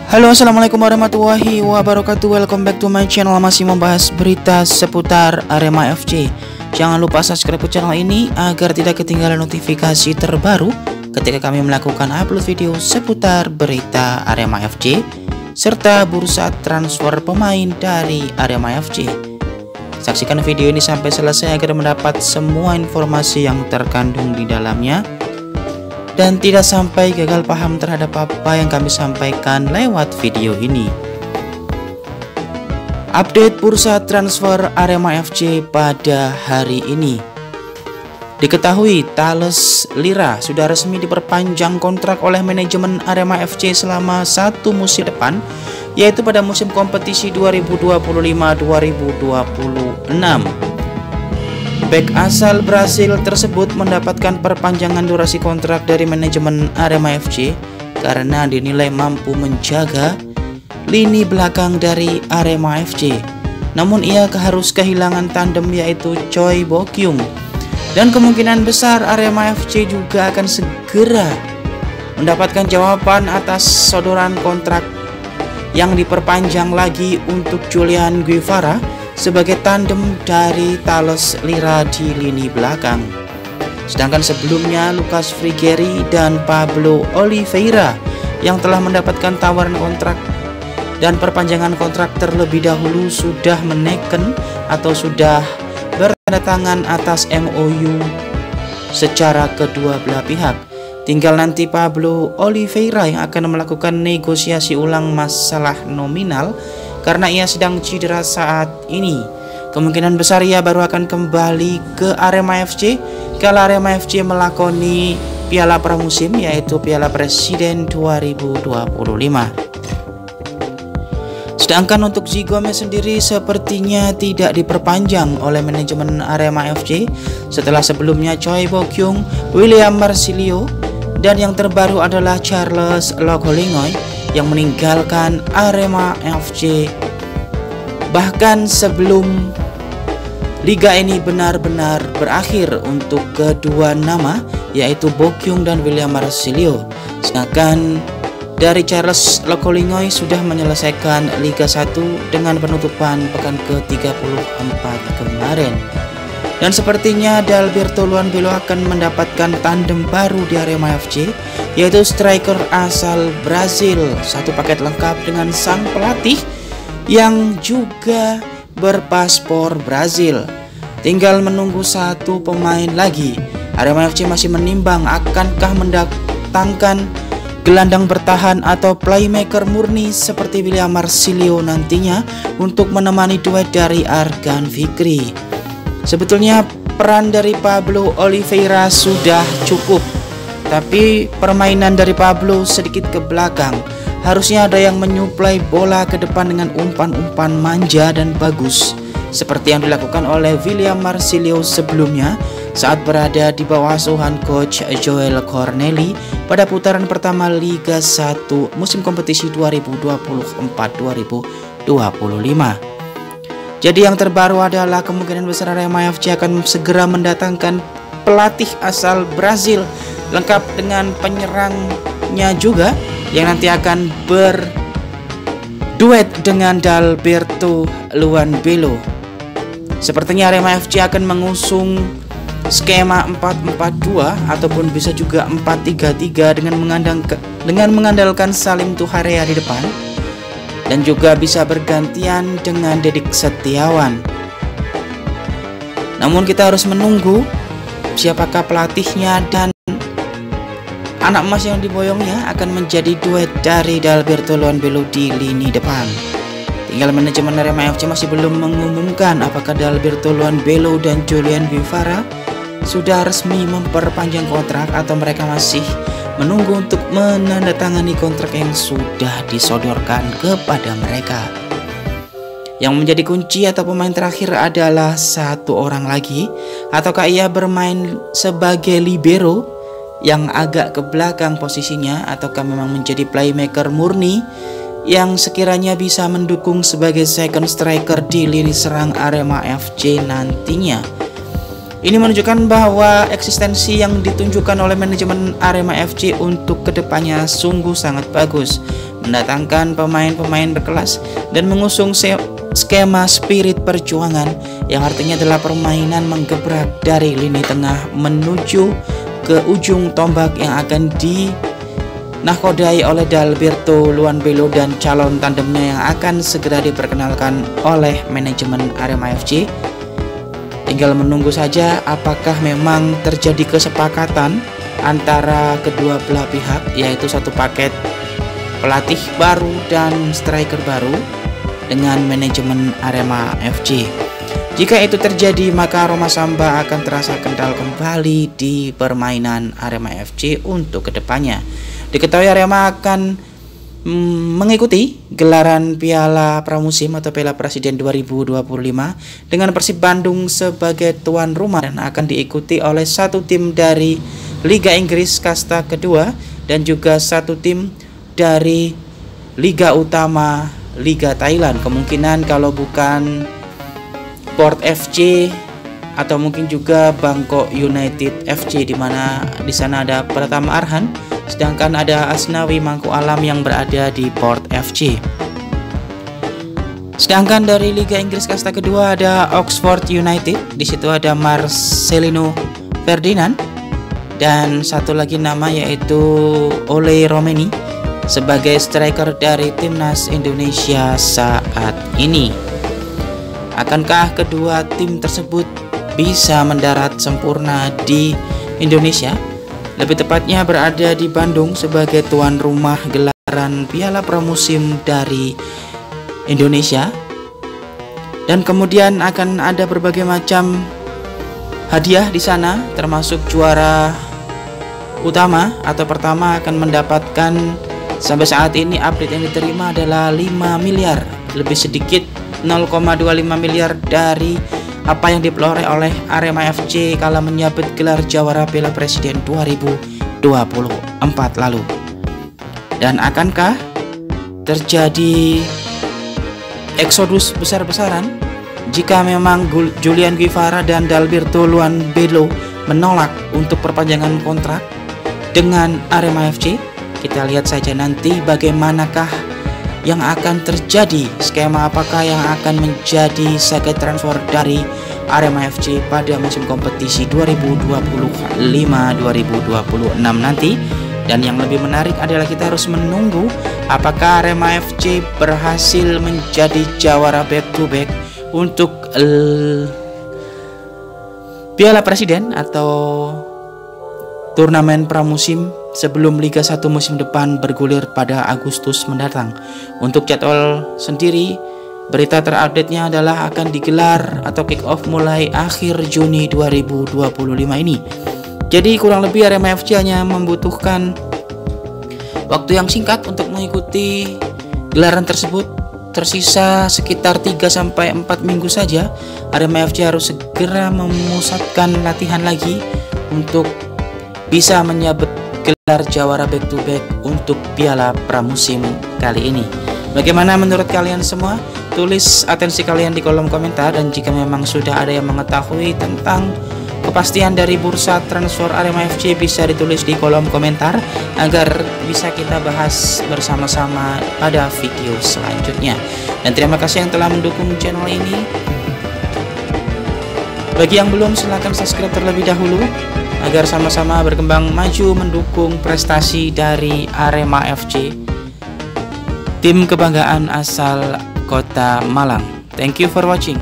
Halo, assalamualaikum warahmatullahi wabarakatuh. Welcome back to my channel. Masih membahas berita seputar Arema FC. Jangan lupa subscribe ke channel ini agar tidak ketinggalan notifikasi terbaru ketika kami melakukan upload video seputar berita Arema FC serta bursa transfer pemain dari Arema FC. Saksikan video ini sampai selesai agar mendapat semua informasi yang terkandung di dalamnya dan tidak sampai gagal paham terhadap apa yang kami sampaikan lewat video ini. Update bursa transfer Arema FC pada hari ini. Diketahui Thales Lira sudah resmi diperpanjang kontrak oleh manajemen Arema FC selama 1 musim depan, yaitu pada musim kompetisi 2025-2026. Bek asal Brasil tersebut mendapatkan perpanjangan durasi kontrak dari manajemen Arema FC karena dinilai mampu menjaga lini belakang dari Arema FC. Namun ia harus kehilangan tandem yaitu Choi Bo-kyung. Dan kemungkinan besar Arema FC juga akan segera mendapatkan jawaban atas sodoran kontrak yang diperpanjang lagi untuk Julian Guevara sebagai tandem dari Thales Lira di lini belakang. Sedangkan sebelumnya Lucas Frigeri dan Pablo Oliveira yang telah mendapatkan tawaran kontrak dan perpanjangan kontrak terlebih dahulu sudah meneken atau sudah bertanda tangan atas MOU secara kedua belah pihak. Tinggal nanti Pablo Oliveira yang akan melakukan negosiasi ulang masalah nominal karena ia sedang cedera saat ini. Kemungkinan besar ia baru akan kembali ke Arema FC kalau Arema FC melakoni Piala Pramusim yaitu Piala Presiden 2025. Sedangkan untuk Zi Gomez sendiri sepertinya tidak diperpanjang oleh manajemen Arema FC setelah sebelumnya Choi Bo-kyung, William Marsilio, dan yang terbaru adalah Charles Lokolingoy yang meninggalkan Arema FC. Bahkan sebelum liga ini benar-benar berakhir untuk kedua nama yaitu Bo-kyung dan William Marsilio. Sedangkan dari Charles Lokolingoy sudah menyelesaikan Liga 1 dengan penutupan pekan ke-34 kemarin. Dan sepertinya Dalberto Luanbelo akan mendapatkan tandem baru di Arema FC yaitu striker asal Brazil, satu paket lengkap dengan sang pelatih yang juga berpaspor Brazil. Tinggal menunggu satu pemain lagi. Arema FC masih menimbang akankah mendatangkan gelandang bertahan atau playmaker murni seperti William Marsilio nantinya untuk menemani duet dari Argan Fikri. Sebetulnya peran dari Pablo Oliveira sudah cukup, tapi permainan dari Pablo sedikit ke belakang. Harusnya ada yang menyuplai bola ke depan dengan umpan-umpan manja dan bagus seperti yang dilakukan oleh William Marsilio sebelumnya saat berada di bawah asuhan coach Joel Corneli pada putaran pertama Liga 1 musim kompetisi 2024-2025. Jadi yang terbaru adalah kemungkinan besar Arema FC akan segera mendatangkan pelatih asal Brazil lengkap dengan penyerangnya juga yang nanti akan berduet dengan Dalberto Luanbelo. Sepertinya Arema FC akan mengusung skema 4-4-2 ataupun bisa juga 4-3-3 dengan mengandalkan Salim Tuharea di depan dan juga bisa bergantian dengan Dedik Setiawan. Namun kita harus menunggu siapakah pelatihnya dan anak emas yang diboyongnya akan menjadi duet dari Dalberto Luanbelo di lini depan. Tinggal manajemen Arema FC masih belum mengumumkan apakah Dalberto Luanbelo dan Julian Guevara sudah resmi memperpanjang kontrak atau mereka masih menunggu untuk menandatangani kontrak yang sudah disodorkan kepada mereka. Yang menjadi kunci atau pemain terakhir adalah satu orang lagi, ataukah ia bermain sebagai libero yang agak ke belakang posisinya, ataukah memang menjadi playmaker murni yang sekiranya bisa mendukung sebagai second striker di lini serang Arema FC nantinya. Ini menunjukkan bahwa eksistensi yang ditunjukkan oleh manajemen Arema FC untuk kedepannya sungguh sangat bagus, mendatangkan pemain-pemain berkelas dan mengusung skema spirit perjuangan yang artinya adalah permainan menggebrak dari lini tengah menuju ke ujung tombak yang akan dinahkodai oleh Dalberto Luanbelo dan calon tandemnya yang akan segera diperkenalkan oleh manajemen Arema FC. Tinggal menunggu saja apakah memang terjadi kesepakatan antara kedua belah pihak, yaitu satu paket pelatih baru dan striker baru dengan manajemen Arema FC. Jika itu terjadi, maka Roma Samba akan terasa kental kembali di permainan Arema FC untuk kedepannya. Diketahui Arema akan mengikuti gelaran Piala Pramusim atau Piala Presiden 2025 dengan Persib Bandung sebagai tuan rumah dan akan diikuti oleh satu tim dari Liga Inggris kasta kedua dan juga satu tim dari Liga Utama Liga Thailand. Kemungkinan kalau bukan Port FC atau mungkin juga Bangkok United FC, di mana di sana ada Pratama Arhan, sedangkan ada Asnawi Mangku Alam yang berada di Port FC. Sedangkan dari Liga Inggris kasta kedua ada Oxford United, di situ ada Marcelino Ferdinand dan satu lagi nama yaitu Ole Romeni sebagai striker dari timnas Indonesia saat ini. Akankah kedua tim tersebut bisa mendarat sempurna di Indonesia? Lebih tepatnya berada di Bandung sebagai tuan rumah gelaran Piala Pramusim dari Indonesia. Dan kemudian akan ada berbagai macam hadiah di sana, termasuk juara utama atau pertama akan mendapatkan, sampai saat ini update yang diterima adalah 5 miliar, lebih sedikit 0,25 miliar dari apa yang diperoleh oleh Arema FC kala menyabet gelar juara Piala Presiden 2024 lalu. Dan akankah terjadi eksodus besar-besaran jika memang Julian Guevara dan Dalberto Luanbelo menolak untuk perpanjangan kontrak dengan Arema FC? Kita lihat saja nanti bagaimanakah yang akan terjadi, skema apakah yang akan menjadi sebagai transfer dari Arema FC pada musim kompetisi 2025-2026 nanti. Dan yang lebih menarik adalah kita harus menunggu apakah Arema FC berhasil menjadi juara back to back untuk Piala Presiden atau turnamen pramusim sebelum Liga 1 musim depan bergulir pada Agustus mendatang. Untuk jadwal sendiri, berita terupdate-nya adalah akan digelar atau kick off mulai akhir Juni 2025 ini. Jadi kurang lebih Arema FC hanya membutuhkan waktu yang singkat untuk mengikuti gelaran tersebut. Tersisa sekitar 3-4 minggu saja. Arema FC harus segera memusatkan latihan lagi untuk bisa menyabet gelar juara back to back untuk Piala Pramusim kali ini. Bagaimana menurut kalian semua? Tulis atensi kalian di kolom komentar, dan jika memang sudah ada yang mengetahui tentang kepastian dari bursa transfer Arema FC bisa ditulis di kolom komentar agar bisa kita bahas bersama-sama pada video selanjutnya. Dan terima kasih yang telah mendukung channel ini. Bagi yang belum, silahkan subscribe terlebih dahulu agar sama-sama berkembang maju mendukung prestasi dari Arema FC, tim kebanggaan asal Kota Malang. Thank you for watching.